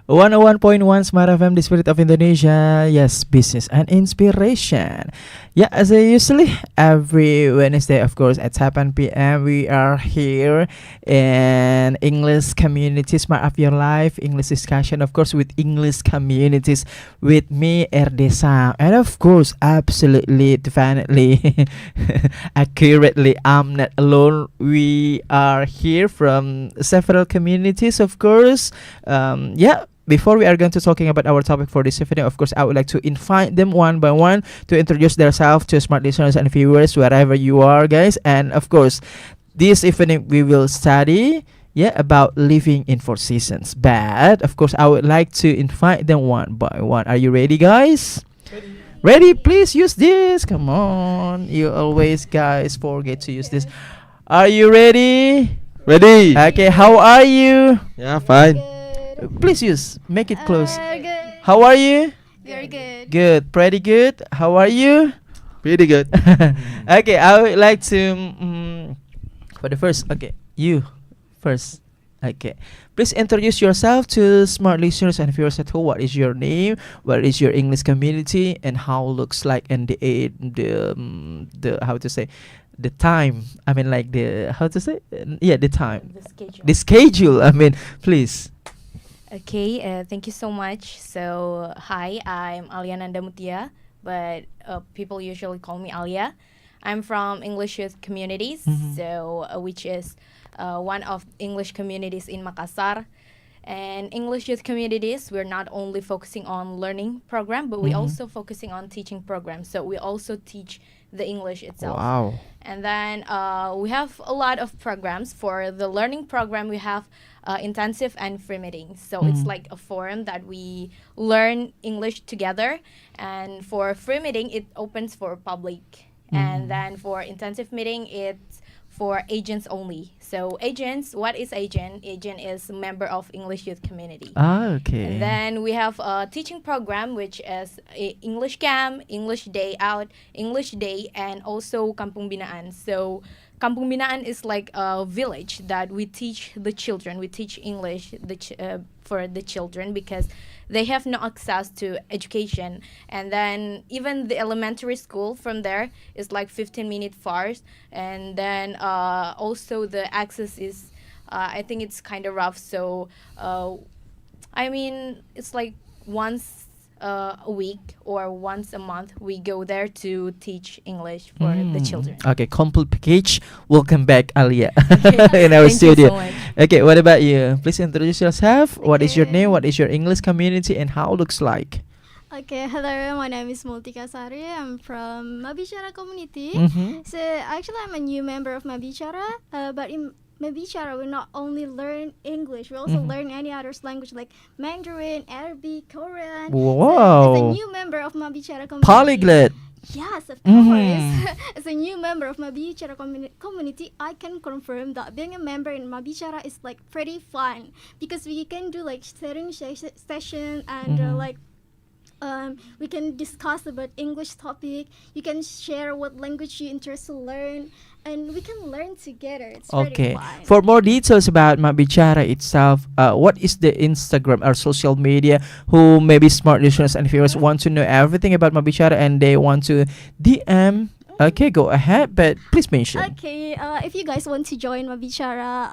101.1 Smart FM, the spirit of Indonesia. Yes, business and inspiration. Yeah, as I usually every Wednesday, of course, at 7 p.m. we are here in English community Smart Up Your Life English discussion, of course, with English communities with me, Erdesa, and of course, absolutely, definitely, accurately, I'm not alone. We are here from several communities, of course. Yeah, before we are going to talking about our topic for this evening, of course, I would like to invite them one by one to introduce themselves to smart listeners and viewers wherever you are, guys. And of course, this evening we will study, yeah, about living in four seasons. But of course, I would like to invite them one by one. Are you ready, guys? Ready? Please use this. Come on. You always, guys, forget to use this. Are you ready? Ready? Okay, how are you? Yeah, fine. Please use. Make it close. Good. How are you? Very good. Good. Pretty good. How are you? Pretty good. Okay, I would like to for the first. Okay, you first. Okay, please introduce yourself to smart listeners and viewers at home. What is your name? What is your English community? And how looks like in the how to say the time? I mean, like the how to say yeah, the time, The schedule. the schedule. I mean, please. Okay, thank you so much. So, hi, I'm Alia Nandamutia, but people usually call me Alia. I'm from English Youth Communities, Mhm. so which is one of English communities in Makassar. And English Youth Communities, we're not only focusing on learning program, but we Mhm. also focusing on teaching programs. So we also teach the English itself. Wow. And then we have a lot of programs. For the learning program, we have intensive and free meetings. So it's Mhm. like a forum that we learn English together. And for free meeting, it opens for public. Mhm. And then for intensive meeting, it's for agents only. So agents, what is agent? Agent is a member of English Youth Community. Ah, okay. And then we have a teaching program, which is English Camp, English Day Out, English Day, and also Kampung Binaan. So Kampung Binaan is like a village that we teach the children. We teach English for the children because they have no access to education. And then even the elementary school from there is like 15-minute far. And then also the access is, I think it's kind of rough. So I mean, it's like once a week or once a month we go there to teach English for the children. Okay, complete package. Welcome back, Alia, Okay. in our Thank you studio. so much. Okay, what about you? Please introduce yourself. What is your Okay. name? What is your English community, and how it looks like? Okay, hello, my name is Multika Sari. I'm from Mabicara community. Mm-hmm. So actually I'm a new member of Mabicara, but in Mabicara we not only learn English, we also Mhm. learn any other language like Mandarin, Arabic, Korean. So as a Wow, new member of Mabicara community. polyglot. Yes, of Mhm. course. As a new member of Mabicara community, I can confirm that being a member in Mabicara is like pretty fun because we can do like sharing session and Mhm. like we can discuss about English topic. You can share what language you interest to learn, and we can learn together. It's Okay. pretty fun. For more details about Mabicara itself, what is the Instagram or social media? Who maybe smart listeners and viewers want to know everything about Mabicara and they want to DM. Okay, go ahead, but please mention. Okay, if you guys want to join Mabicara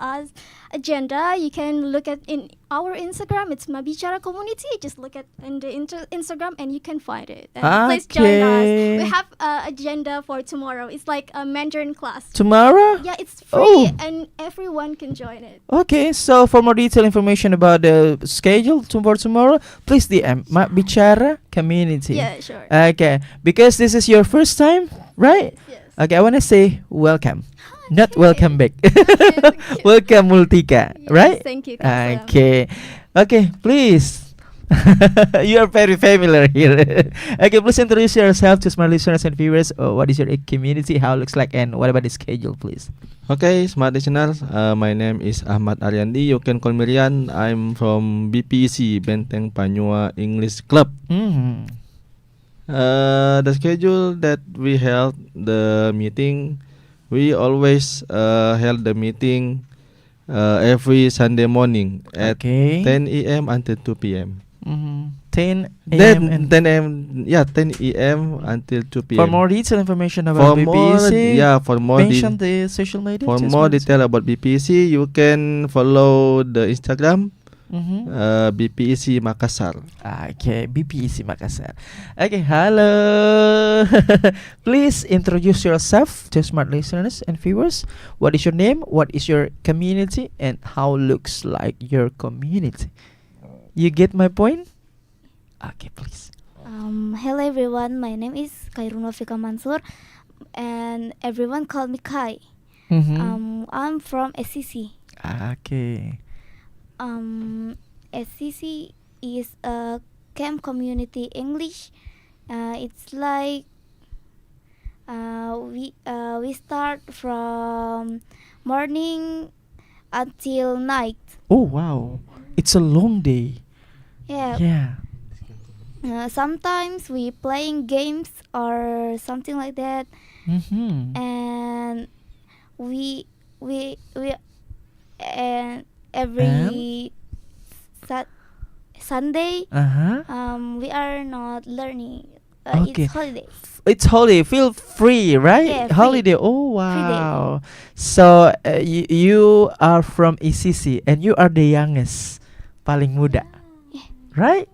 agenda, you can look at in our Instagram. It's Mabicara Community. Just look at in the Instagram and you can find it. And please join us. Okay. We have agenda for tomorrow. It's like a Mandarin class. Tomorrow? Yeah, it's free Oh. and everyone can join it. Okay, so for more detailed information about the schedule for tomorrow, please DM Bicara Community. Yeah, sure. Okay, because this is your first time, right? Yes. Okay, I want to say welcome, not Okay. welcome back. Thank you. Welcome, Multika, Yes, right? Thank you. Thank you. Okay, okay, please. You are very familiar here. Okay, please introduce yourself to smart listeners and viewers. What is your community? How it looks like, and what about the schedule, please? Okay, smart listeners. My name is Ahmad Ariandi. You can call me Rian. I'm from BPC Benteng Panua English Club. Mm. The schedule that we held the meeting, we always held the meeting every Sunday morning at Okay. 10 a.m. until 2 p.m. 10 a.m. Then and 10 a.m. Yeah, 10 a.m. until 2 for p.m. more detailed information For about more, BPC, yeah, for more mention the social media. for just more mention. detail about BPC, you can follow the Instagram Mhm. BPC Makassar. Okay, BPC Makassar. Okay, hello. Please introduce yourself to smart listeners and viewers. What is your name? What is your community? And how looks like your community? You get my point? Okay, please. Hello everyone, my name is Khairul Fika Mansur and everyone call me Kai. I'm from SCC. Okay. SCC is a camp community English. It's like we start from morning until night. Oh wow, it's a long day. Yeah. Yeah. Sometimes we playing games or something like that, and we and every Sunday we are not learning. Okay. It's holiday. It's holiday. Feel free, right? Yeah, free. Holiday. Oh Free day. wow. So you are from ECC and you are the youngest, paling muda, right?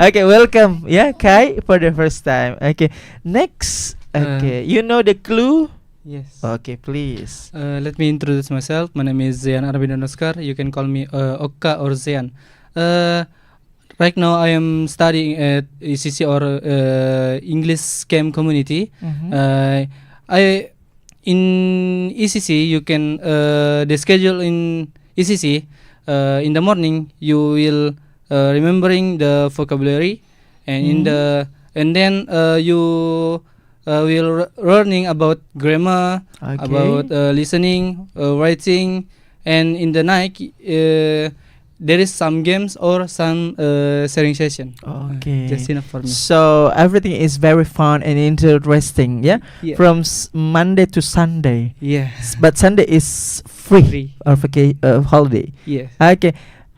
Okay, welcome. Yeah, Kai for the first time. Okay, next. Okay, you know the clue. Yes. Okay, please. Let me introduce myself. My name is Zian Arvind Oscar. You can call me Okka or Zian. Right now, I am studying at ECC or English Camp Community. I in ECC you can the schedule in ECC in the morning you will remembering the vocabulary and in the and then you will learning about grammar, Okay. about listening, writing, and in the night there is some games or some sharing session. Okay. Just enough for me. So everything is very fun and interesting. Yeah. Yeah. From Monday to Sunday. Yes. But Sunday is free, Free. or holiday. Yes. Okay.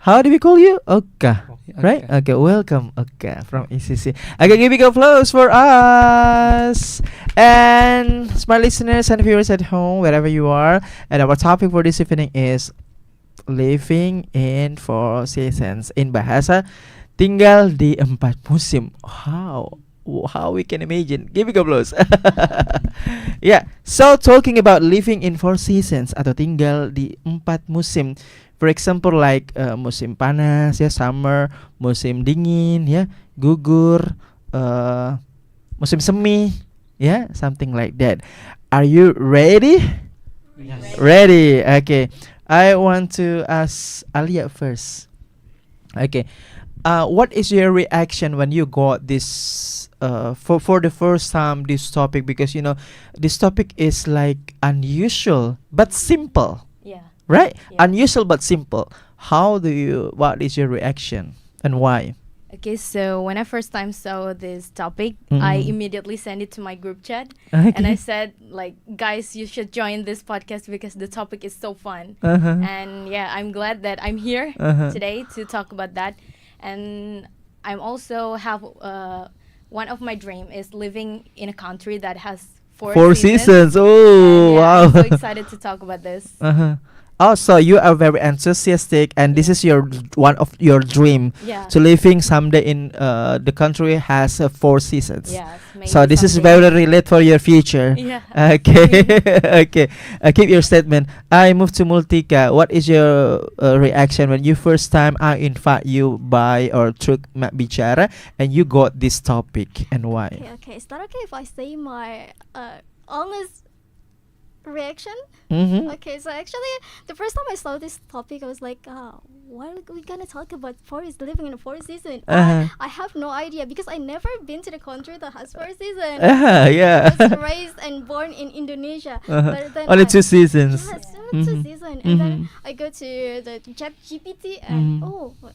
How do we call you? Okka. Right? Okay. Okay, welcome Okka from ECC. Okay, give a applause for us. And smart listeners and viewers at home, wherever you are. And our topic for this evening is living in 4 seasons. In bahasa, tinggal di 4 musim. How we can imagine. Give a applause. Yeah. So talking about living in 4 seasons atau tinggal di 4 musim. For example, like musim panas ya, summer, musim dingin ya, gugur, musim semi ya, something like that. Are you ready? Yes. Ready. Okay. I want to ask Alia first. Okay. What is your reaction when you got this for the first time this topic, because you know this topic is like unusual but simple. Yeah. Right? Yeah. Unusual but simple. What is your reaction and why? Okay, so when I first time saw this topic, I Mhm. immediately sent it to my group chat. Okay. And I said, like, guys, you should join this podcast because the topic is so fun. Uh-huh. And yeah, I'm glad that I'm here Uh-huh. today to talk about that. And I'm also have one of my dream is living in a country that has four Seasons. And Oh, yeah, wow. I'm so excited to talk about this. Uh-huh. Oh, so you are very enthusiastic, and this is your one of your dream Yeah. to living someday in the country has 4 seasons. Yes, maybe So this is someday. very relate for your future. Yeah. Okay. Okay. Keep your statement. I move to Multika. What is your reaction when you first time I invite you by or through Mak Bicara and you got this topic and why? Okay. Is that okay if I say my honest reaction? Mm-hmm. Okay, so actually, the first time I saw this topic, I was like, what are we gonna talk about forest, living in a forest season? Uh-huh. I have no idea because I never been to the country that has forest season. Yeah. I was raised and born in Indonesia. Uh-huh. But then Only 2 seasons. Yes, only 2 Mhm. season. fun. And then I go to the chat GPT and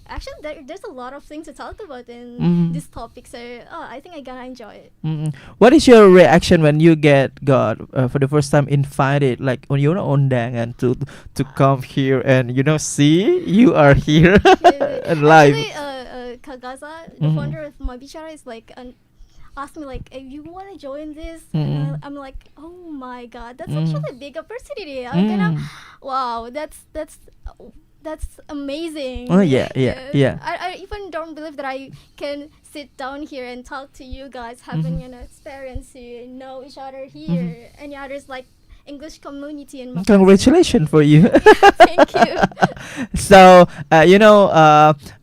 actually there's a lot of things to talk about in this topic. So I think I gonna enjoy it. What is your reaction when you got for the first time invited, like when you're undangan to come here and see you are here and live? Actually, Kagaza, the founder of Mabichara, is like asked me like, if you want to join this, and I'm like, oh my god, that's actually a big opportunity. I'm gonna, wow, that's amazing. Oh yeah. I even don't believe that I can sit down here and talk to you guys, having an experience to know each other here. Any others like English community in Makassar. Congratulations for you. Thank you. So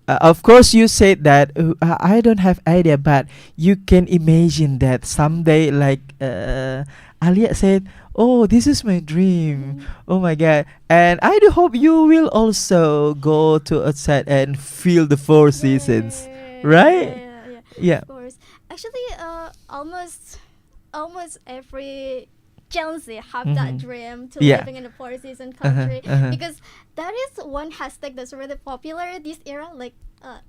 of course you said that I don't have idea, but you can imagine that someday, like Alia said, oh, this is my dream. Oh my god. And I do hope you will also go to outside and feel the four seasons, right? Yeah. Of course. Actually, almost every Chelsea have that dream to living in a four season country, because that is one hashtag that's really popular this era, like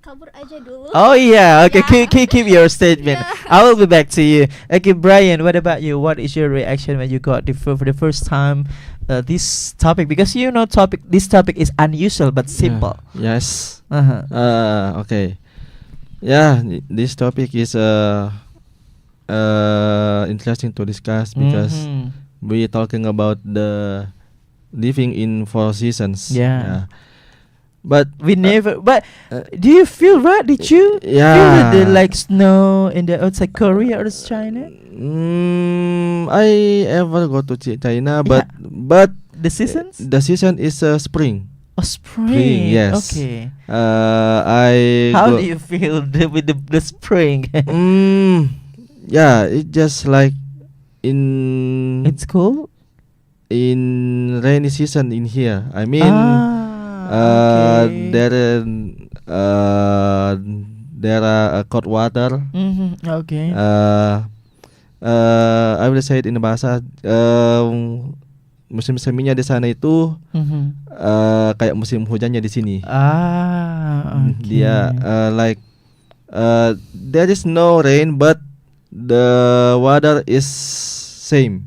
kabur aja dulu. Oh yeah, okay. Keep your statement. I will be back to you. Okay, Brian, what about you? What is your reaction when you got for the first time this topic? Because this topic is unusual but simple. Yes. Okay. Yeah, this topic is interesting to discuss because we talking about the living in four seasons. Yeah. But we never. But do you feel right? Did you feel the like snow in the outside Korea or China? I ever go to China, but the seasons? The season is spring. Oh, spring. Yes. Okay. How do you feel with the spring? Yeah, it's just like in. It's cool. In rainy season in here. I mean, okay. there are cold water. Okay. I will say it in bahasa. Musim seminya di sana itu kayak musim hujannya di sini. Okay. Dia like there is no rain, but the weather is same.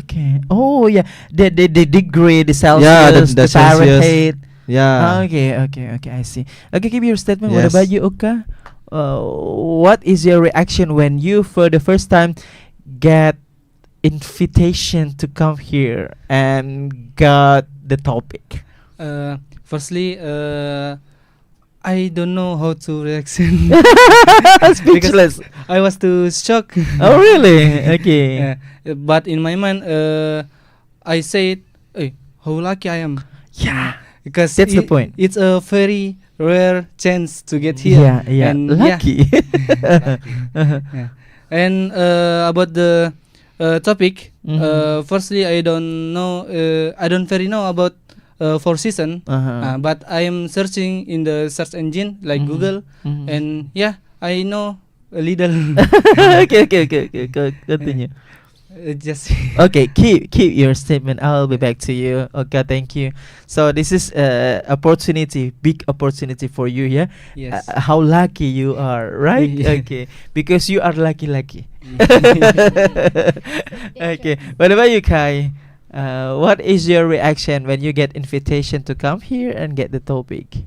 Okay. Oh yeah. The degree, the Celsius, Yeah, the the Fahrenheit. Yeah. Okay. I see. Okay, give your statement. Yes. What about you, Oka? What is your reaction when you for the first time get invitation to come here and got the topic? Firstly, I don't know how to react. Speechless. I was too shocked. Oh really? Okay. But in my mind, I said, "Hey, how lucky I am!" Yeah. Because That's the point. It's a very rare chance to get here. Yeah. And Lucky. And about the topic, firstly, I don't know. I don't very know about four season. But I am searching in the search engine like Google, and I know a little. Okay. Continue. Just Okay, keep your statement. I'll be back to you. Okay, thank you. So this is big opportunity for you, yeah. Yes. How lucky you are, right? Yeah. Okay, because you are lucky. Okay. What about you, Kai? What is your reaction when you get invitation to come here and get the topic?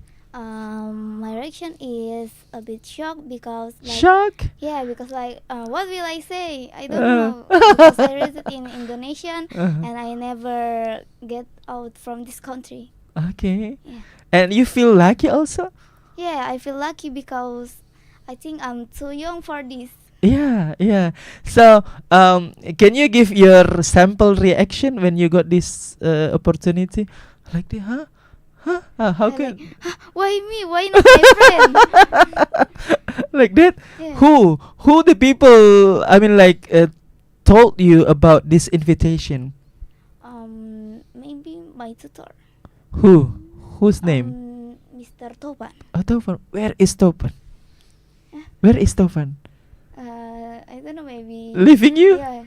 My reaction is a bit shocked because Shock? Yeah, because what will I say? I don't know, because I raised in Indonesian and I never get out from this country. Okay. Yeah. And you feel lucky also? Yeah, I feel lucky because I think I'm too young for this. Yeah. So, can you give your sample reaction when you got this opportunity? Like, how can? Why me? Why not my friend? Like that? Yeah. Who the people? I mean, like, told you about this invitation? Maybe my tutor. Whose name? Mr. Topan. Oh, Tovan. Where is Tovan? Where is Tovan? I don't know, maybe Leaving you? Yeah.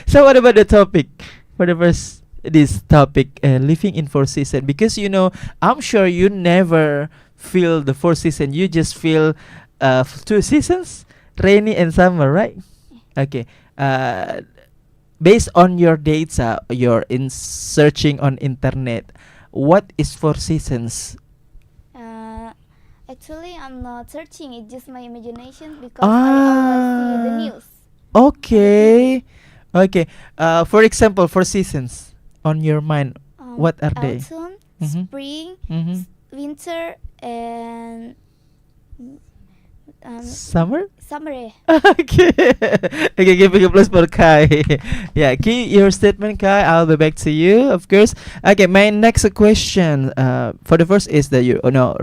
So what about the topic for the first this topic, living in four season, because I'm sure you never feel the four season. You just feel two seasons, rainy and summer, right? Okay. Based on your data, you're in searching on internet. What is four seasons? Actually, I'm not searching. It's just my imagination because I always see the news. Okay. Okay. For example, four seasons on your mind. What are they? Autumn, Mhm. spring, Mhm. winter, and Summer? summer. Okay. Okay, giving a plus for Kai. Yeah, keep your statement, Kai. I'll be back to you, of course. Okay, my next question, for the first is that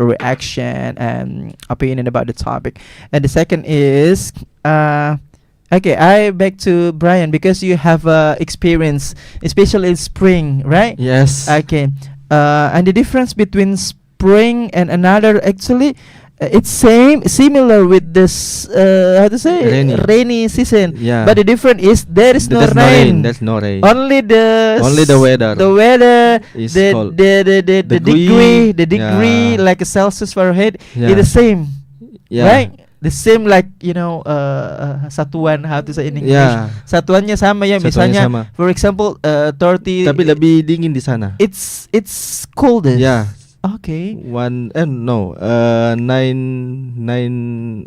reaction and opinion about the topic, and the second is okay, I back to Brian because you have experience, especially in spring, right? Yes. Okay, and the difference between spring and another actually. It's similar with this how to say Rainy. season, Yeah. but the difference is there is no There's rain. There's no rain. Only the weather. the weather, Is the cold. the Degree. degree, Yeah. like a Celsius Fahrenheit, Yeah. is the same, Yeah. right? The same like satuan, how to say in English. Yeah. Satuannya sama ya, Satuannya misalnya sama. for example 30. Tapi lebih dingin di sana. It's coldest. Yeah. Okay. Nine.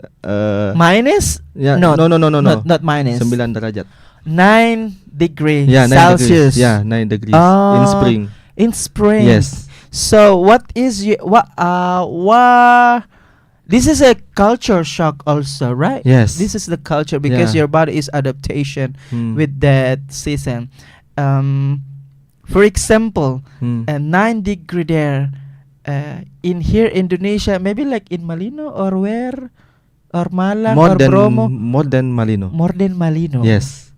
Minus? Yeah. No, No. Not minus. 9 derajat. 9 degrees Yeah, 9 Celsius. degrees. Yeah, 9 degrees Oh. in spring. In spring. Yes. So what is what this is a culture shock also, right? Yes. This is the culture because Yeah. your body is adaptation Hmm. with that season. For example, Hmm. 9 degree there in here Indonesia, maybe like in Malino or where, or Malang or Bromo. More than Malino. More than Malino. Yes.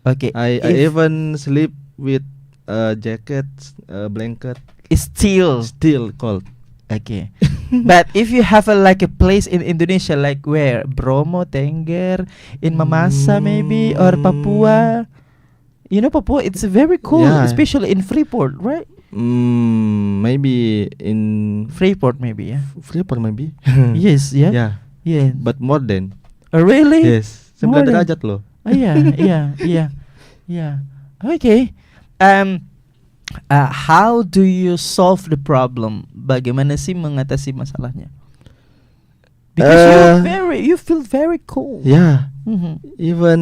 Okay. I even sleep with jacket, blanket. It's still Still cold. okay. But if you have like a place in Indonesia, like where Bromo, Tengger, in Mamasa maybe, or Papua. You know Papua, it's very cold, Yeah. especially in Freeport, right? Maybe in Freeport maybe, yeah. Freeport maybe. Yes, yeah. Yeah. Yeah. But more than. Really? Yes. More 9 than- derajat loh. Oh, yeah, yeah. Okay. How do you solve the problem? Bagaimana sih mengatasi masalahnya? Because you feel very cold. Yeah. Mhm. Even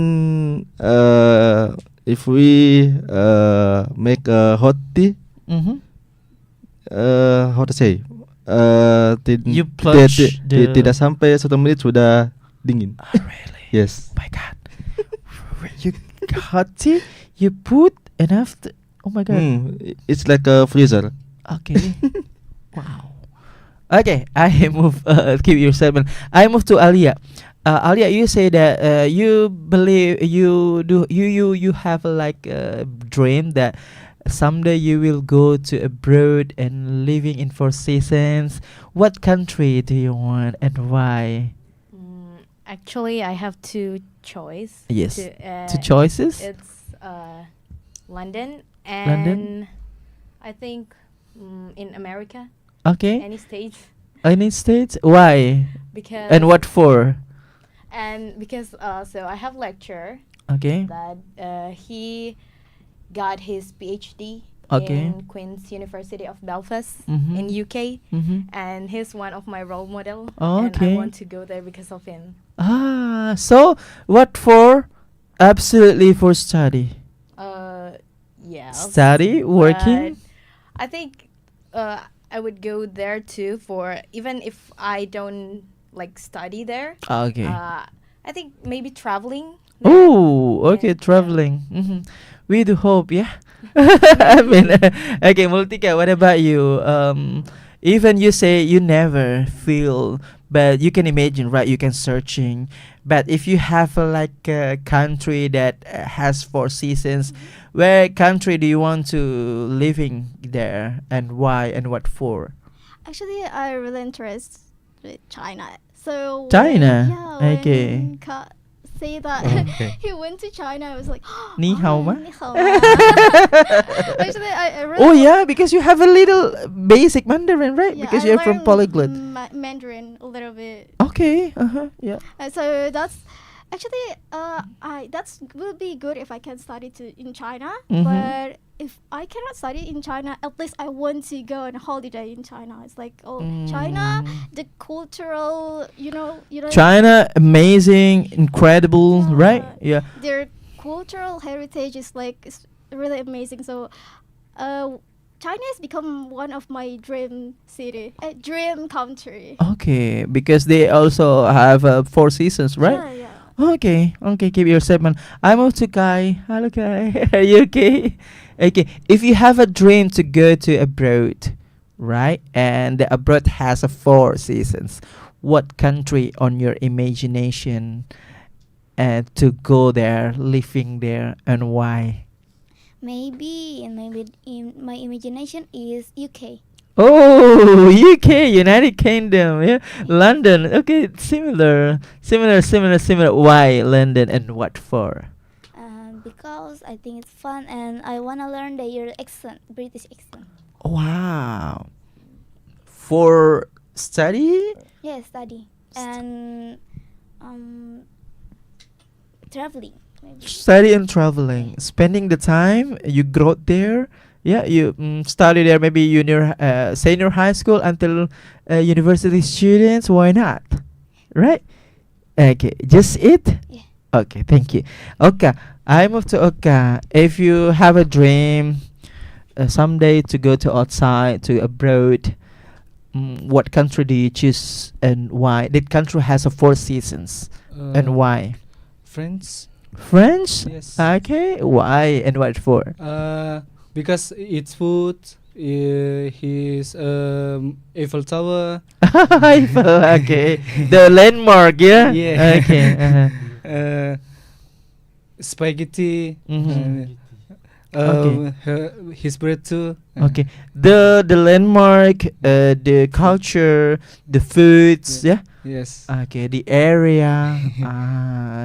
if we make a hot tea, Mhm. how to say? You plunge the- tidak sampai 1 menit sudah dingin. Oh, really? Yes. My God. You hot tea, you put enough. Oh my God. It's like a freezer. Okay. Wow. Okay, I move. Keep your statement. I move to Alia. Alia, you say that you believe you have like a dream that someday you will go to abroad and living in four seasons. What country do you want and why? Actually, I have two choice. Yes. Two Two choices. It's London and London? I think in America, Okay. any states, Any states? Why? because And what for? and because so I have lecture Okay. that he got his PhD Okay. in Queen's University of Belfast Mhm. in UK, Mm-hmm. and he's one of my role model, Oh, and okay. I want to go there because of him. So what for? Absolutely for study. Yeah. Study, working. but I think I would go there too for even if I don't like study there. Okay. I think maybe traveling. Oh, okay, Yeah. traveling. We do hope, yeah. I mean, okay, Multika, what about you? Even you say you never feel, but you can imagine, right? You can searching, but if you have like a country that has four seasons, where country do you want to living there, and why, and what for? Actually, I really interested with China. So China? when, yeah, Okay. when say that Okay. he went to China. I was like, Ni hao ma? Ni hao ma." Actually, I really Oh yeah, because you have a little basic Mandarin, right? yeah, Because I you're from learned polyglot. Mandarin a little bit. Okay. Yeah. So that's actually I that's will be good if I can study in China. Mhm. But if I cannot study in China, at least I want to go on a holiday in China. It's like China, the cultural, China, amazing, incredible, Yeah. right? Yeah. their cultural heritage is like really amazing. So, China has become one of my dream city, dream country. Okay, because they also have four seasons, right? Yeah, yeah. Okay, keep your statement. I move to Kai. Hello, Kai. Are you okay? Okay, if you have a dream to go to abroad, right, and the abroad has a four seasons, what country on your imagination to go there, living there, and why? Maybe in my imagination is UK. Oh, UK, United Kingdom, yeah, London. Okay, similar. Why London and what for? Because I think it's fun and I wanna learn their accent, British accent. Wow. For study? Yeah, study and traveling. Maybe. Study and traveling. Spending the time you grow there. Yeah, you study there maybe senior high school until university students. Why not? Right? Okay, just it? Yeah. Okay, thank you. Okay, I move to Oka. If you have a dream someday to go to outside, to abroad, what country do you choose and why? That country has a four seasons and why? France. French? Yes. Okay, why and what for? Because it's food. His Eiffel Tower. Eiffel, okay. The landmark, yeah? Yeah. Okay. Uh-huh. Spaghetti. Mhm. His bread too. Okay. The landmark, the culture, the foods, yeah? Yes. Okay, the area.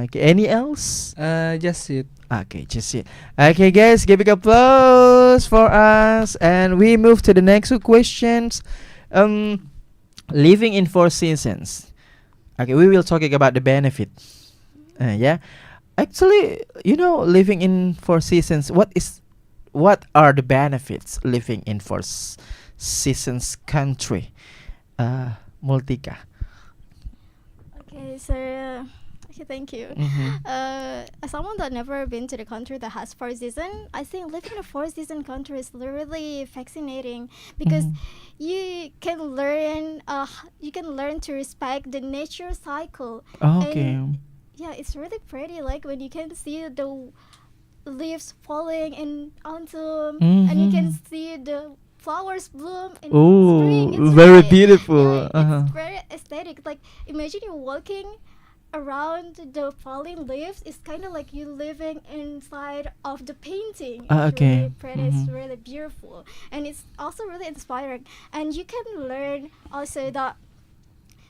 Okay. Any else? Just it. Okay, just it. Okay, guys, give a big applause for us, and we move to the next two questions. Living in four seasons. Okay, we will talking about the benefit. Yeah, actually, living in four seasons. What are the benefits living in four seasons country? Multika. Okay, so okay, thank you. Mhm. As someone that never been to the country that has four season, I think living in a four season country is really fascinating because Mhm. you can learn to respect the nature cycle. Okay. And yeah, it's really pretty. Like when you can see the leaves falling in autumn, and you can Mhm. see the flowers bloom in Oh, spring. It's very really, beautiful. yeah, Uh-huh. it's very aesthetic. Like imagine you walking around the falling leaves. It's kind of like you living inside of the painting. It's Okay. really pretty. It's Mhm. really beautiful, and it's also really inspiring. And you can learn also that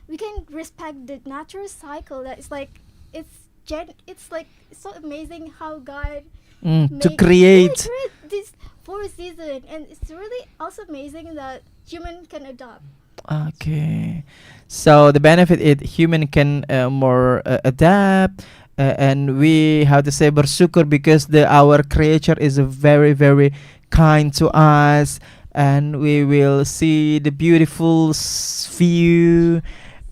we can respect the natural cycle. That it's like it's like so amazing how God To make create. this four season, and it's really also amazing that human can adopt. Okay. So the benefit is human can more adapt, and we have to say bersyukur because our creature is a very very kind to us, and we will see the beautiful view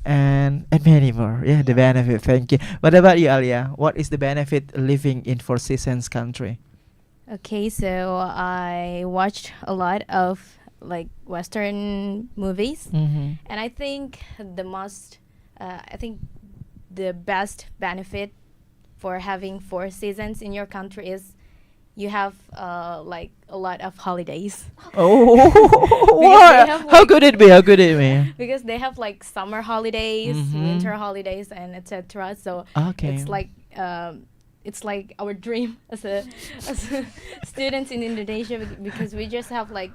and many more. Yeah, the benefit. Thank you. What about you, Alia? What is the benefit living in Four Seasons country? Okay, so I watched a lot of like Western movies, Mm-hmm. and I think the best benefit for having 4 seasons in your country is you have like a lot of holidays. Oh, they have, how like- could it be? How could it be? Because they have like summer holidays, Mhm. winter holidays, and etc. So Okay. it's like our dream as a students in Indonesia because we just have like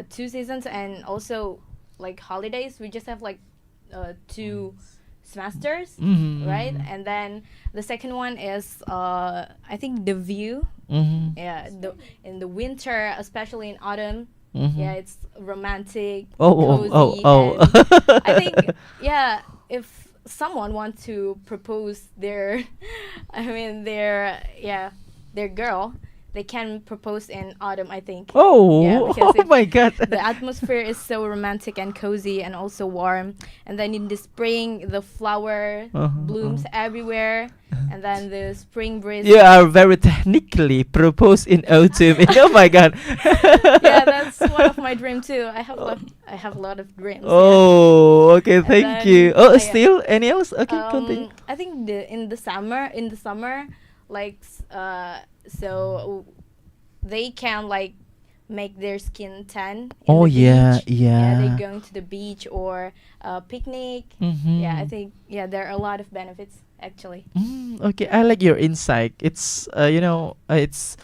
2 seasons and also like holidays. We just have like semesters, Mhm, right? mhm. And then the second one is I think the view. Mhm. Yeah, in the winter, especially in autumn. Mhm. Yeah, it's romantic, Oh, oh, oh, cozy, oh. and I think yeah, if someone wants to propose their, I mean their girl, they can propose in autumn. I think. Yeah, Oh, because oh my God. the atmosphere is so romantic and cozy and also warm. And then in the spring, the flower blooms everywhere, and then the spring breeze. You are very technically proposed in autumn. Oh my God. Yeah, that's one of my dreams too. I have a lot of dreams. Oh, okay. And Thank then, you. Oh, yeah. still any else? Okay, continue. I think in the summer, like so they can like make their skin tan in Oh the yeah, beach. Yeah, they yeah. going to the beach or picnic. Mm-hmm. Yeah, I think there are a lot of benefits actually. Okay, I like your insight. It's it's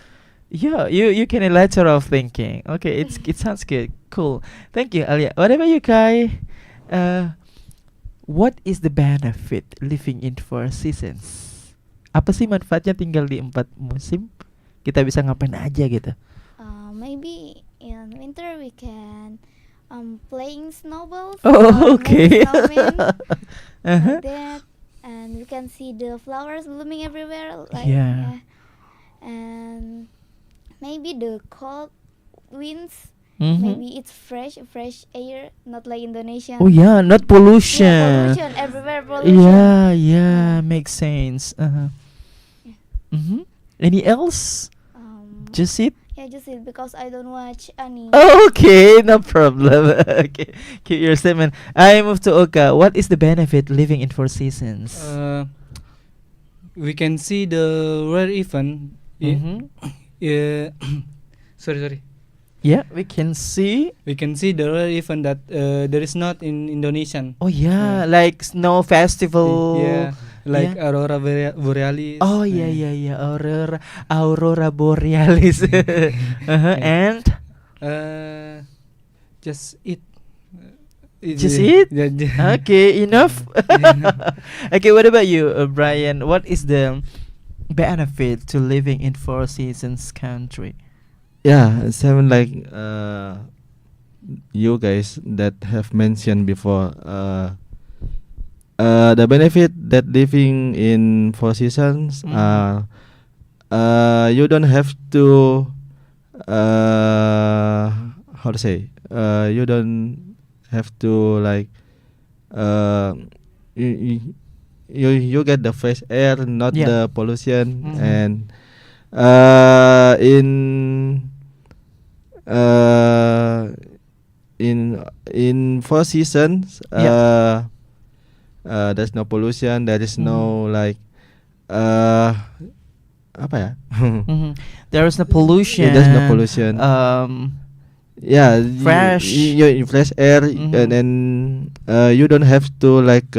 yeah. You can a lateral thinking. Okay, it sounds good. Cool. Thank you, Alia. What about you, Kai? Uh, what is the benefit living in 4 seasons? Apa sih manfaatnya tinggal di 4 musim? Kita bisa ngapain aja gitu. Maybe in winter we can playing snowballs Oh, or okay. make snowmen Uh-huh. like that, and we can see the flowers blooming everywhere. Like Yeah. and maybe the cold winds. Mhm. Maybe it's fresh air, not like Indonesia. Oh yeah, not pollution. Yeah, pollution everywhere. Pollution. Yeah, yeah, makes sense. Uh-huh. Yeah. Mm-hmm. Any else? Just it. Yeah, just it because I don't watch any. Okay, no problem. Okay, keep your statement. I move to Oka. What is the benefit living in 4 seasons? We can see the rare event. Mhm. Yeah. Sorry. Yeah, we can see. We can see the rare event that there is not in Indonesian. Oh yeah, Yeah. like snow festival. Yeah, like Yeah. aurora borealis. Oh yeah, yeah. Aurora borealis. Uh-huh. Yeah. And Just eat. just eat. Yeah. Okay, enough. Okay, what about you, Brian? What is the benefit to living in 4 seasons country? Yeah, seven like you guys that have mentioned before. The benefit that living in 4 seasons. You don't have to how to say. You don't have to like you, you get the fresh air, not Yeah. the pollution. Mhm. And in 4 seasons, there's no pollution, there is no like apa ya? Mhm. There is no pollution. Yeah, there's no pollution. Yeah, Fresh. fresh air. Mhm. And then you don't have to like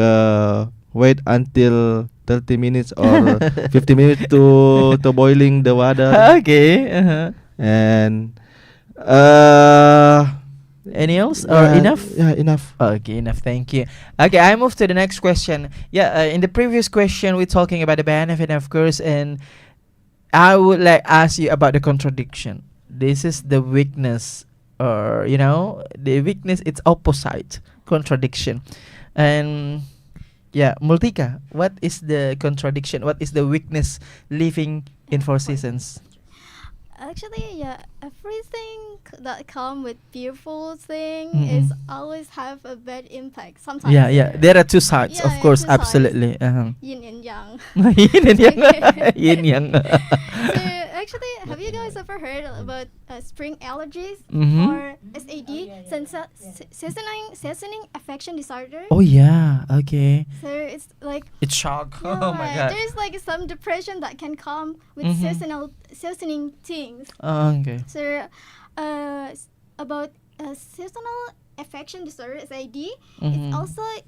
wait until 30 minutes or 50 minutes to boiling the water. Okay. Uh-huh. And Any else or yeah, enough? Yeah, enough. Okay, enough. Thank you. Okay, I move to the next question. Yeah, in the previous question, we're talking about the benefit, of course, and I would like ask you about the contradiction. This is the weakness, or the weakness. It's opposite contradiction, and yeah, Multika. What is the contradiction? What is the weakness living in 4 seasons? Actually, yeah, everything that come with beautiful thing Mhm. is always have a bad impact. Sometimes. Yeah. There are two sides, Yeah, of yeah, course, 2 sides. absolutely. Uh-huh. Yin and yang. Yin and yang. Okay. Yin yang. So actually, have you guys ever heard about spring allergies Mhm. or SAD, seasoning affection disorder? Oh yeah. Okay. So it's like It's shock. yeah, Oh my god. there's like some depression that can come with Mhm. seasoning things. Okay. So about seasonal affection disorder SAD, Mhm.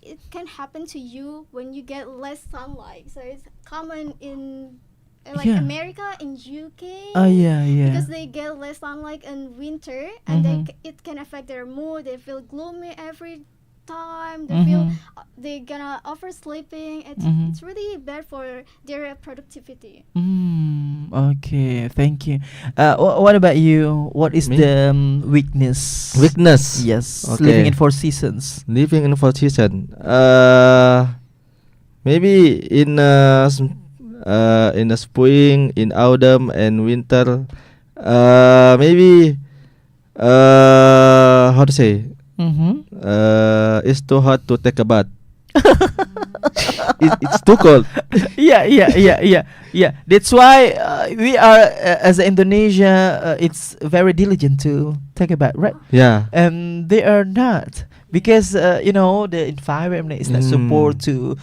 it can happen to you when you get less sunlight. So it's common in like Yeah. America and UK. Oh yeah. Because they get less sunlight in winter, and Mhm. it can affect their mood. They feel gloomy time. They feel Mhm. they're gonna oversleeping. Mhm. It's really bad for their productivity. Okay, thank you. What about you? What is Me? the weakness? Weakness. Yes, Okay. living in Four Seasons. Living in four season. Maybe in the spring, in autumn and winter. Maybe how to say? Mm-hmm. It's too hot to take a bath. It's too cold. Yeah. That's why we are as Indonesia. It's very diligent to take a bath, right? Yeah. And they are not because the environment is not support to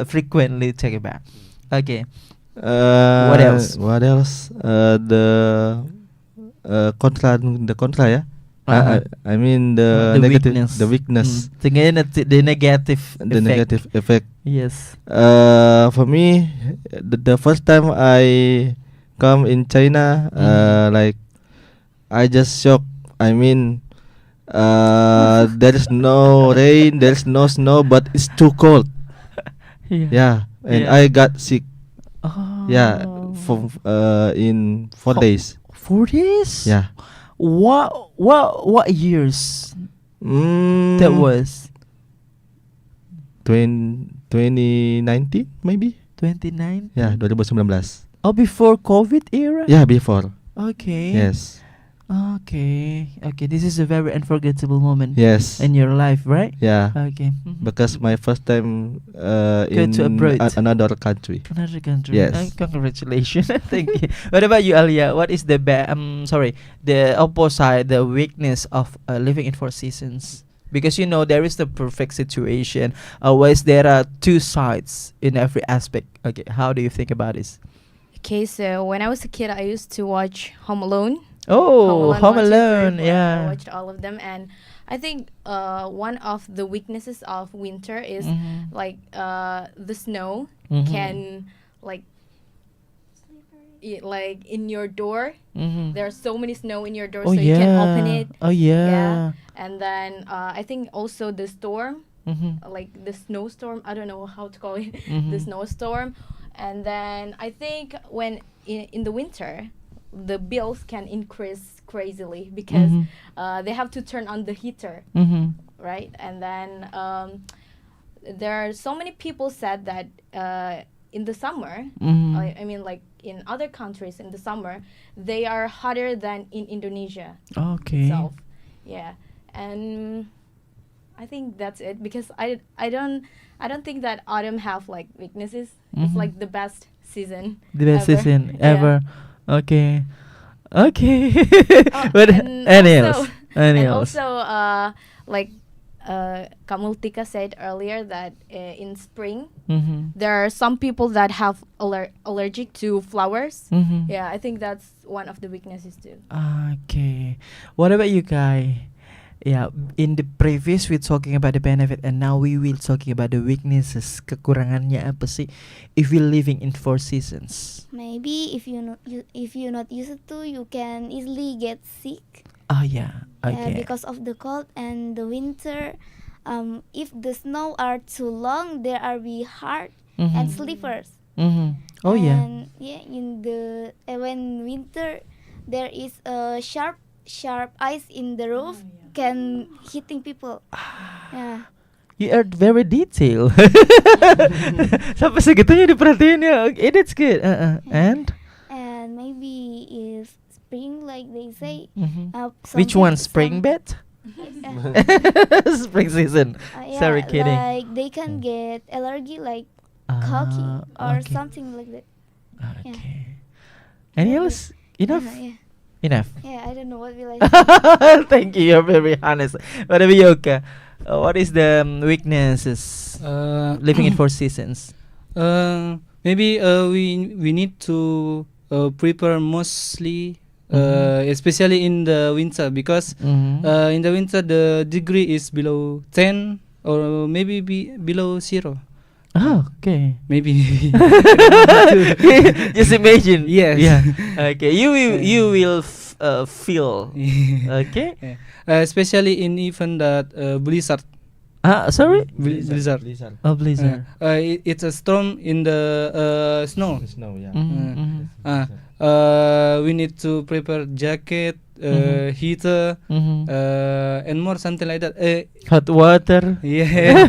frequently take a bath. Okay. What else? What else? The contra, yeah. Uh-huh. I mean the The negative, weakness. the weakness, The negative the effect. negative effect. Yes. For me, the first time I come in China, like I just shocked. I mean, there is no rain, there is no snow, but it's too cold. Yeah, and Yeah. I got sick. Oh. Yeah, for in 4 days. 4 days. Yeah. What years Mm, that was? 2019 maybe. 29. Yeah, 2019. Oh, before COVID era. Yeah, before. Okay. Yes. Okay. This is a very unforgettable moment Yes. in your life, right? Yeah. Okay. Because my first time Go in to abroad. another country. Another country. Yes. Congratulations. Thank you. What about you, Alia? What is the the opposite, the weakness of living in Four Seasons? Because there is the perfect situation. Always there are two sides in every aspect. Okay, how do you think about this? Okay, so when I was a kid, I used to watch Home Alone. Oh, Home 1, 2, 3, Alone. 4. I Yeah. watched all of them, and I think one of the weaknesses of winter is Mhm. like the snow Mhm. can like like in your door. Mhm. There's so many snow in your door, Oh so you can open yeah. it. Oh yeah. And then I think also the storm, Mhm. like the snowstorm. I don't know how to call it, Mhm. the snowstorm. And then I think when in the winter, the bills can increase crazily because Mhm. they have to turn on the heater, Mhm. right? And then there are so many people said that in the summer, Mhm. I mean like in other countries in the summer, they are hotter than in Indonesia Okay. itself. Yeah, and I think that's it because I don't think that autumn have like weaknesses. It's Mhm. like the best season. The best ever. season Yeah. ever. Okay. Okay. Oh, But and any also- else? Any And else? also, like Kamultika said earlier that in spring Mhm. there are some people that have allergic to flowers. Mhm. Yeah, I think that's one of the weaknesses too. Okay. What about you, Kai? Yeah, in the previous we're talking about the benefit, and now we will talking about the weaknesses. Kekurangannya apa sih? If we're living in Four Seasons. Maybe if if you're not used to, you can easily get sick. Oh yeah. Yeah, Okay. because of the cold and the winter. If the snow are too long, there are be hard and Mhm. slippers. Mhm. Oh yeah. And yeah, in the when winter, there is a sharp ice in the roof can hitting people. Yeah. You are very detailed. Sampai segitunya diperhatiin ya. Okay, that's good. And And maybe if spring, like they say, Mhm. something- Which one? Spring bed? Spring season. Yeah, Sorry, kidding. like they can get allergy, like cocky or okay. something like that. Okay. Any else? Enough. Yeah. Enough. Yeah, I don't know what will I. Thank you. You're very honest. What about Yoka? What is the weaknesses living in Four Seasons? Maybe we need to prepare mostly, especially in the winter, because Mhm. in the winter the degree is below 10 or maybe below 0. Oh, okay. Maybe. Just imagine. Yes. Yeah. Okay. You will feel. Okay. Especially in even that blizzard. Sorry. Blizzard. Oh, blizzard. It's a storm in the snow. Snow, yeah. We need to prepare jacket, heater, and more something like that. Hot water. Yeah.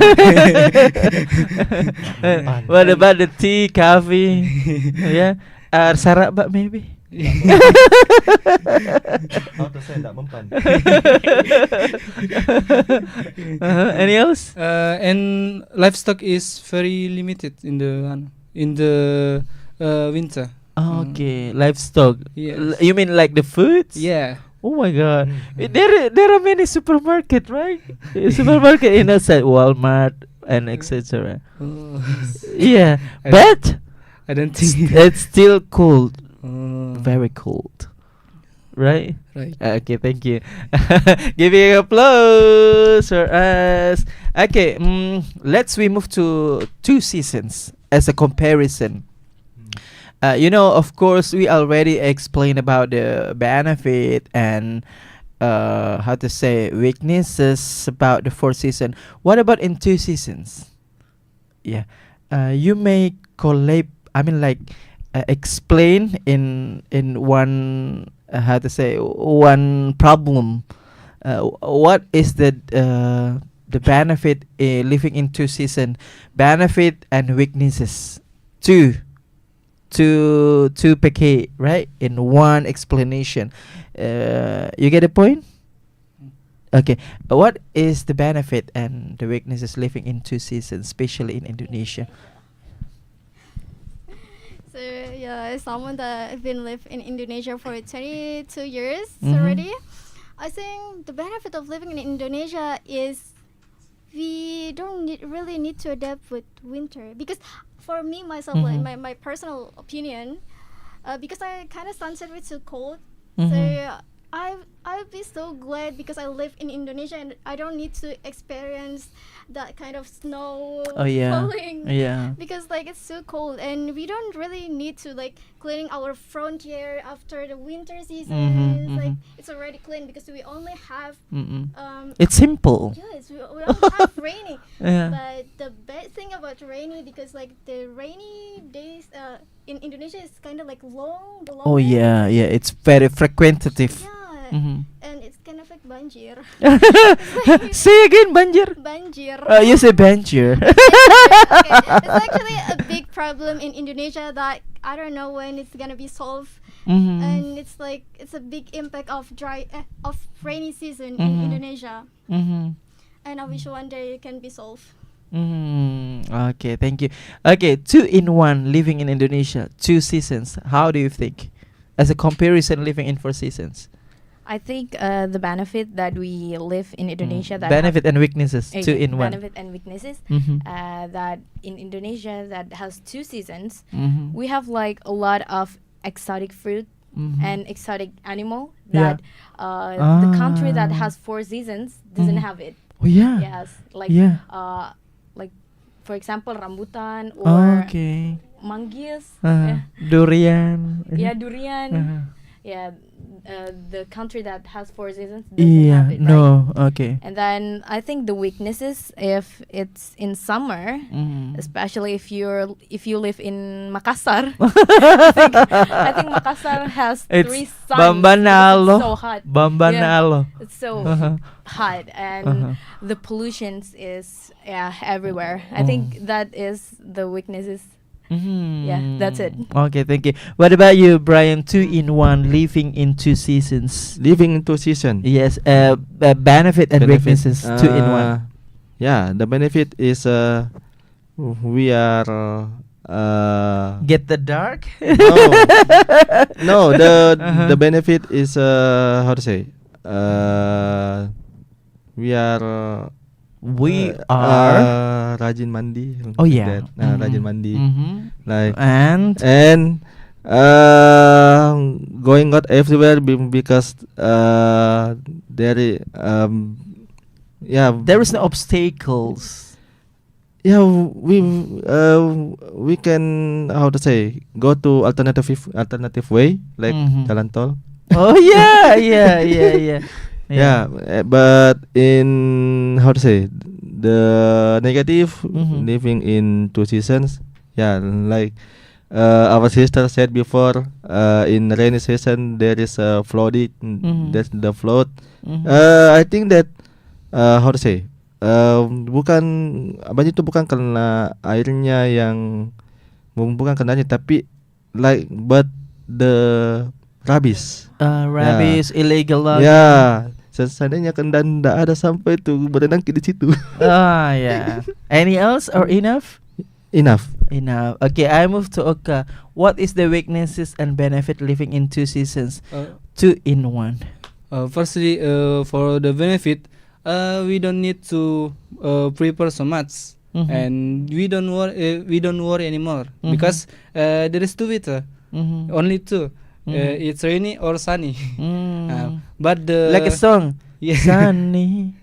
What about the tea, coffee? Yeah. Sarabak maybe. How to say tak mempan? Any else? And livestock is very limited in the winter. Okay, livestock. Yes. You mean like the foods? Yeah. Oh my god. There are many supermarket, right? Supermarket in outside Walmart and etc. Oh. Yeah, I- but I don't think. it's still cold, Oh, very cold, right? right. Okay, thank you. Giving applause for us. Okay, let's we move to 2 seasons as a comparison. Of course, we already explained about the benefit and how to say weaknesses about the 4 season. What about in 2 seasons? Yeah, you may collate. I mean, like explain in one how to say one problem. What is the benefit living in 2 season? Benefit and weaknesses. Two PK, right? In one explanation. You get the point? Okay. What is the benefit and the weaknesses living in 2 seasons, especially in Indonesia? So yeah, as someone that have been live in Indonesia for 22 years Mhm. already, I think the benefit of living in Indonesia is we don't really need to adapt with winter, because for me myself, like Mhm. my personal opinion, because I kind of sensitive to cold, Mhm. so I'd be so glad because I live in Indonesia and I don't need to experience that kind of snow Oh yeah. falling. Yeah. Because like it's so cold and we don't really need to like cleaning our frontier after the winter season. Mhm, Like mhm. it's already clean because we only have It's simple. yes, we don't have rainy. Yeah. But the bad thing about rainy, because like the rainy days in Indonesia is kind of like long. The Oh longest. yeah, yeah. It's very frequentative. Yeah. Mhm. And it's kind of like banjir. Say again, banjir. Banjir. You say banjir. Okay. It's actually a big problem in Indonesia that I don't know when it's gonna be solved. Mhm. And it's like it's a big impact of of rainy season Mhm. in Indonesia. Mhm. And I wish one day it can be solved. Okay, thank you. Okay, 2 in 1 living in Indonesia, 2 seasons. How do you think, as a comparison, living in 4 seasons? I think the benefit that we live in Indonesia, that Benefit and weaknesses, have, 2 in 1. benefit and weaknesses, Mhm. that in Indonesia that has 2 seasons, Mhm. we have like a lot of exotic fruit Mhm. and exotic animal Yeah. that the country that Ah. has 4 seasons doesn't Mhm. have it. Oh yeah. Yes, like Yeah. like for example rambutan or Okay. manggis, Durian. yeah, durian, Uh-huh. yeah. The country that has 4 seasons doesn't Yeah. have it, right? No. Okay. And then I think the weaknesses, if it's in summer, Mhm. especially if you live in Makassar, I think Makassar has It's 3 suns. Bambanalo. It's so hot. Bambanalo. It's so Uh-huh. hot, and Uh-huh. the pollutions is everywhere. I think that is the weaknesses. Mhm. Yeah, that's it. Okay, thank you. What about you, Brian? 2 in 1 living in 2 seasons. Living in 2 seasons. Yes. Benefit and Benefit, weaknesses. 2 in 1. Yeah, the benefit is we are Get the dark. no, Uh-huh. the benefit is how to say we are We are. rajin mandi. Oh like yeah. that. Rajin mandi. Like And. and going out everywhere because there yeah There is no obstacles. yeah we can how to say go to alternative way like Mhm. jalan tol. Oh yeah, yeah, yeah, yeah. Yeah, but in how to say the negative Mhm. living in two seasons. Yeah, like our sister said before, in rainy season there is a flooding. Mhm. That's the flood. Mhm. I think that how to say? Bukan banjir itu bukan karena airnya yang bukan karenanya, tapi like but the rabies. Rabies, illegal logging. Ya, seandainya kendan tidak ada sampah itu berenang di situ. Ah, yeah. Any else or enough? Enough. Enough. Okay, I move to Oka. What is the weaknesses and benefit living in two seasons? Two in one. Firstly, for the benefit, we don't need to prepare so much, Mhm. and we don't worry anymore Mhm. because there is two weather, Mhm. only two. Mhm. It's rainy or sunny. Mm. But the Like a song. Yeah. Sunny.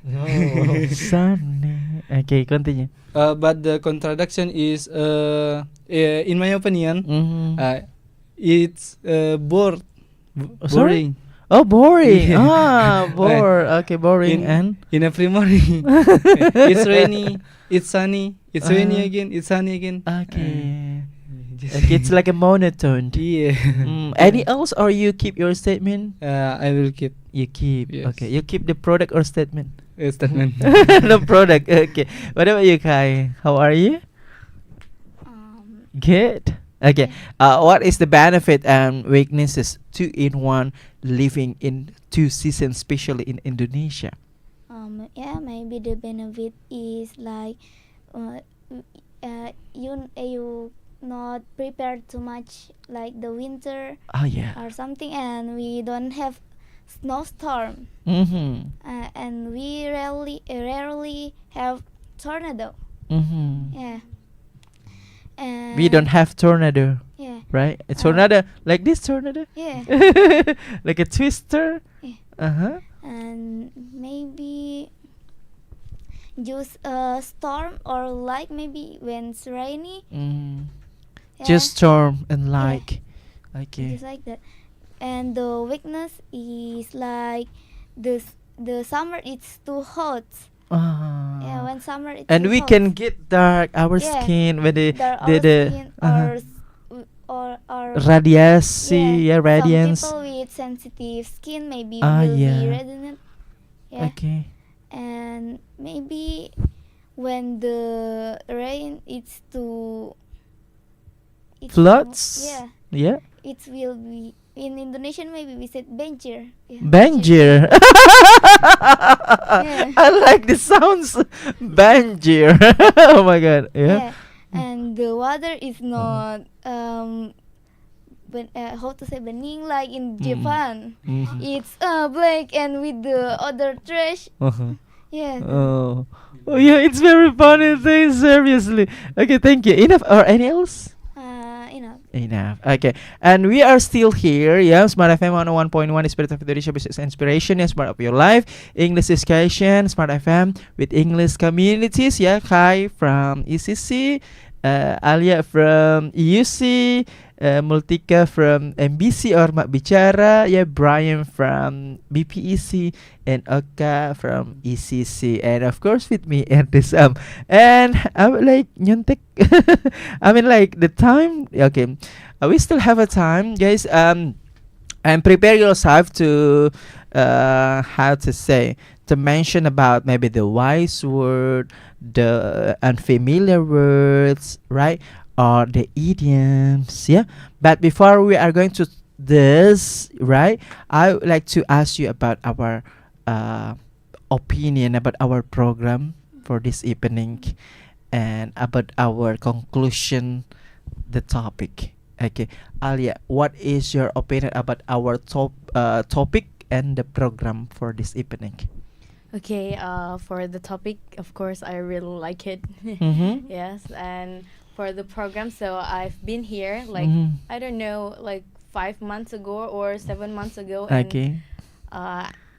Sunny. Okay, continue. But the contradiction is, in my opinion, Mhm. it's bored, Sorry? boring. Oh, boring. Yeah. Bored. Okay, boring and In every morning, it's rainy, it's sunny, it's rainy again, it's sunny again. okay. Just Okay, it's like a monotone. yeah. Any else or you keep your statement? I will keep You keep. Yes. Okay, you keep the product or statement? a statement. The product. Okay. What about you, Kai? How are you? Good. Okay. What is the benefit and weaknesses two in one living in two seasons, especially in Indonesia? Yeah, maybe the benefit is like you not prepared too much like the winter Oh yeah. or something, and we don't have snowstorm, Mhm. and we rarely have tornado. Mhm. Yeah. And We don't have tornado, Yeah. right? A tornado like this tornado, Yeah. like a twister. Yeah. Uh-huh. And maybe use a storm or like maybe when it's rainy. Mm. Yeah, Just storm and like. Okay. just like that. And the weakness is like the summer it's too hot. Yeah, when summer it's And too we hot. can get dark our Yeah. skin when the Our the skin or radiasi, yeah, radiance. Some people with sensitive skin maybe Ah, will yeah. be reddened. Yeah. Okay. And maybe when the rain it's Floods? yeah, Yeah. it will be in Indonesian maybe we said banjir. Yeah, Banjir. I like the sounds. Banjir. Oh my god. Yeah. And the water is not how to say bening like in Japan. Mhm. It's black and with the other trash. Uh-huh. Yeah. Oh. Oh yeah, it's very funny thing, seriously. Okay, thank you. Enough or any else? Enough. Okay. And we are still here, yeah. Smart FM 101.1 is Spirit of Indonesia Business Inspiration, yeah, Smart of Your Life. English Education, Smart FM with English Communities, yeah. Kai from ECC, Alia from EUC, Multika from MBC or Mak Bicara, yeah. Brian from BPEC, and Oka from ECC, and of course with me Erdesam. And I would like nyontek. I mean like the time. Okay, we still have a time, guys. And prepare yourself to how to say, to mention about maybe the wise word, the unfamiliar words, right? Or the idioms, yeah. But before we are going to this, right, I would like to ask you about our opinion about our program for this evening, and about our conclusion, the topic. Okay, Alia, what is your opinion about our topic and the program for this evening? Okay, for the topic, of course, I really like it. Mhm. Yes, and for the program, so I've been here like Mhm. I don't know, like 5 months ago or 7 months ago, and Okay.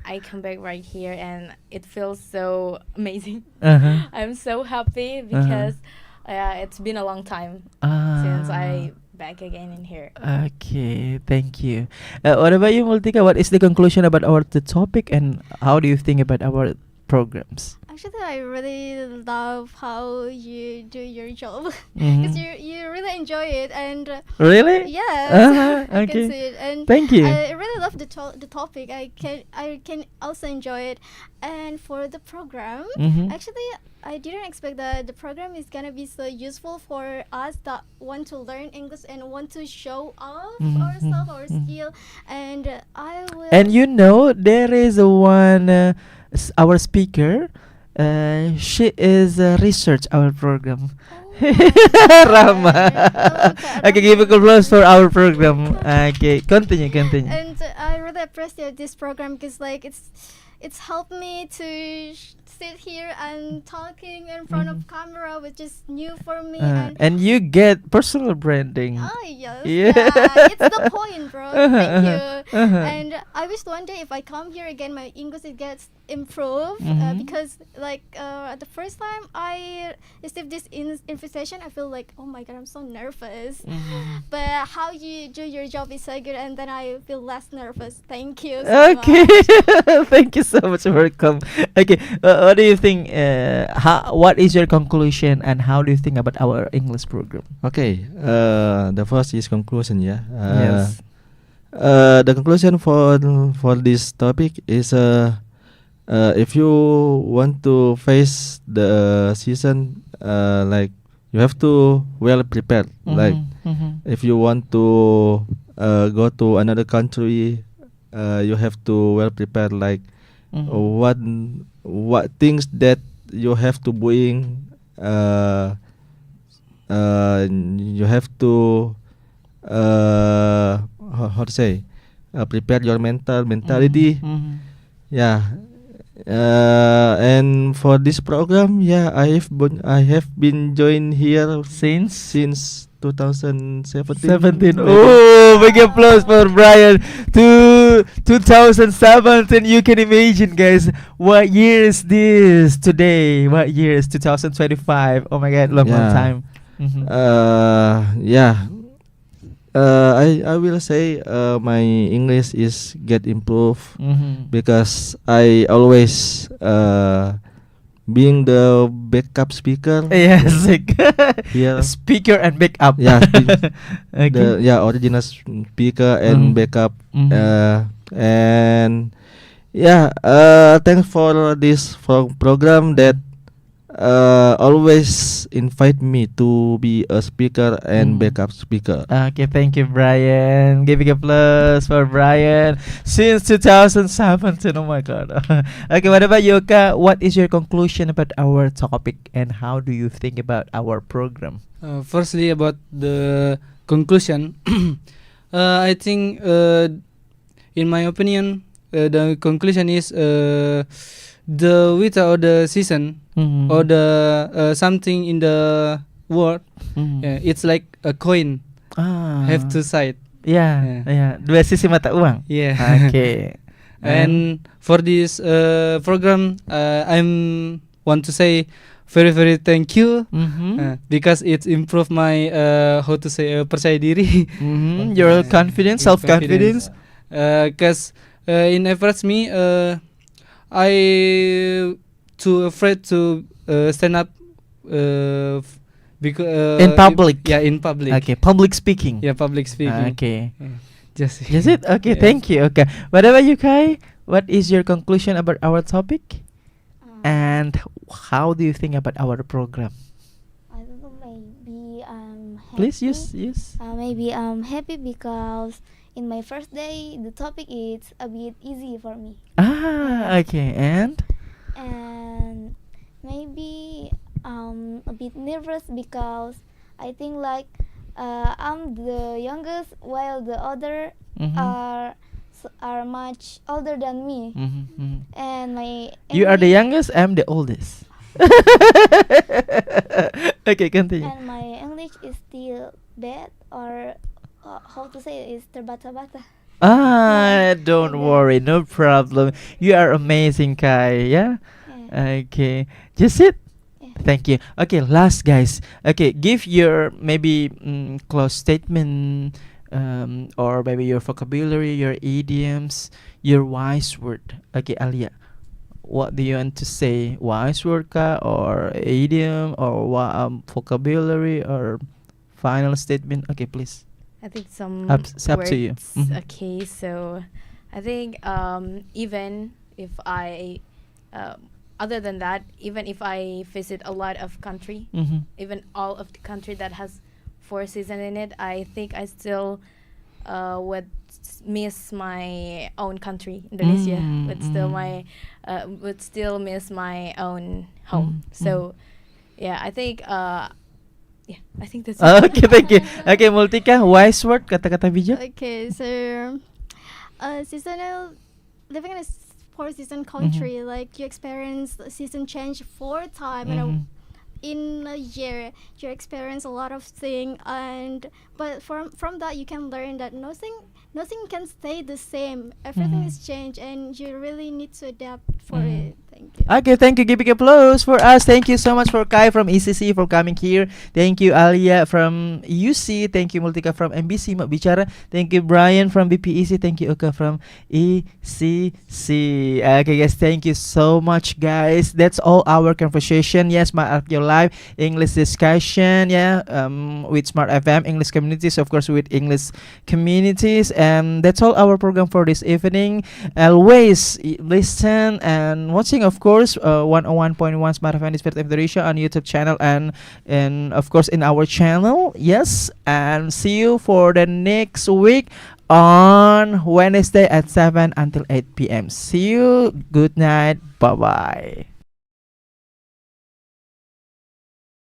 I come back right here, and it feels so amazing. Uh-huh. I'm so happy because it's been a long time since I back again in here. Okay, thank you. What about you, Multika? What is the conclusion about our the topic, and how do you think about our programs? Actually, I really love how you do your job Mhm. because you really enjoy it, and Really? yes, I can Okay. see it, and Thank you. I really love the topic. I can also enjoy it, and for the program, Mhm. actually, I didn't expect that the program is gonna be so useful for us that want to learn English and want to show off Mhm, ourselves, mhm, our mhm. skill, and I will. And you know, there is a one our speaker. She is research our program. Oh my Rama. God. Hello, Kak Okay, give a Rama. applause for our program. Okay, continue, continue. And I really appreciate this program because like it's helped me to sit here and talking in front of camera, which is new for me. And you get personal branding. Oh yes, Yeah. yeah, it's the point, bro. Thank you. Uh-huh. And I wish one day if I come here again, my English it gets improved Mhm. because like the first time I received this invitation, I feel like oh my god, I'm so nervous. Mhm. But how you do your job is so good, and then I feel less nervous. Thank you so Okay, much. thank you so much. Welcome. Okay, what do you think? What is your conclusion, and how do you think about our English program? Okay, the first is conclusion. Yeah. Yes. The conclusion for this topic is if you want to face the season, like you have to well prepared. Like Mhm. if you want to go to another country, you have to well prepared. Like Mhm. what things that you have to bring. You have to how to say prepare your mentality. Mhm. Yeah. And for this program, yeah, I have been joined here since 2017. 17. maybe. Oh, big applause for Brian. To 2017. You can imagine, guys. What year is this today? What year is 2025? Oh my God, long Yeah. time. Mhm. Yeah. I will say my English is get improved Mhm. because I always being the backup speaker. Yes, Here. speaker and backup. Yeah, Okay. the original speaker and backup. Mhm. And yeah, thanks for this program that always invite me to be a speaker and backup speaker. Okay, thank you, Brian. Giving a plus for Brian since 2017. Oh my God. Okay, what about Yoka? What is your conclusion about our topic, and how do you think about our program? Firstly, about the conclusion, I think, in my opinion, the conclusion is the winter or the season Mhm. or the something in the world. Mhm. It's like a coin. Have two side. Yeah, yeah. Dua sisi mata uang. Yeah. Okay. And for this program, I'm want to say very thank you, because it's improved my how to say percaya diri. Your confidence, self confidence. Because in efforts me, I too afraid to stand up because In public. Yeah, in public. Okay, public speaking. Yeah, public speaking. Okay. Just Is it? Okay, Yeah. thank you. Okay. What about you, Kai? What is your conclusion about our topic? And how do you think about our program? I don't know. Maybe I'm happy. Please use. Maybe I'm happy because in my first day the topic is a bit easy for me, Okay. And and maybe a bit nervous because I think like I'm the youngest while the other are much older than me, and my you are the English- youngest. I'm the oldest. Okay, continue. and my English is still bad, or how to say it, is terbata-bata. Don't like that. worry, no problem. You are amazing, Kai. Yeah. Yeah. Okay, just it. Yeah. Thank you. Okay, last guys. Okay, give your maybe close statement, or maybe your vocabulary, your idioms, your wise word. Okay, Alia, what do you want to say? Wise word kah, or idiom, or vocabulary, or final statement? Okay, please. I think some It's up to you. words. Mhm. Okay, so I think even if I, other than that, even if I visit a lot of country, Mhm. even all of the country that has 4 seasons in it, I think I still would miss my own country, Indonesia. Would still miss my own home. So yeah, I think I think that's it. Okay, thank you. Okay, Multika, wise word, kata-kata bijak. Okay, so seasonal living in a 4 season country, like you experience the season change 4 times in a year. You experience a lot of thing, and but from that you can learn that nothing can stay the same. Everything is changed, and you really need to adapt for it. Thank you. Okay, thank you. Give a applause for us. Thank you so much for Kai from ECC for coming here. Thank you Alia from UC. Thank you Multika from MBC Mak Bicara. Thank you Brian from BPEC. Thank you Oka from ECC. Okay guys, thank you so much guys. That's all our conversation. Yes, Smart Archeo Live English discussion. Yeah, with Smart FM English communities, of course with English communities. And that's all our program for this evening. Always listen and watching, of course, 101.1 Smart FM Spirit of Indonesia on YouTube channel and of course in our channel. Yes, and see you for the next week on Wednesday at 7 until 8 p.m. See you. Good night. Bye bye.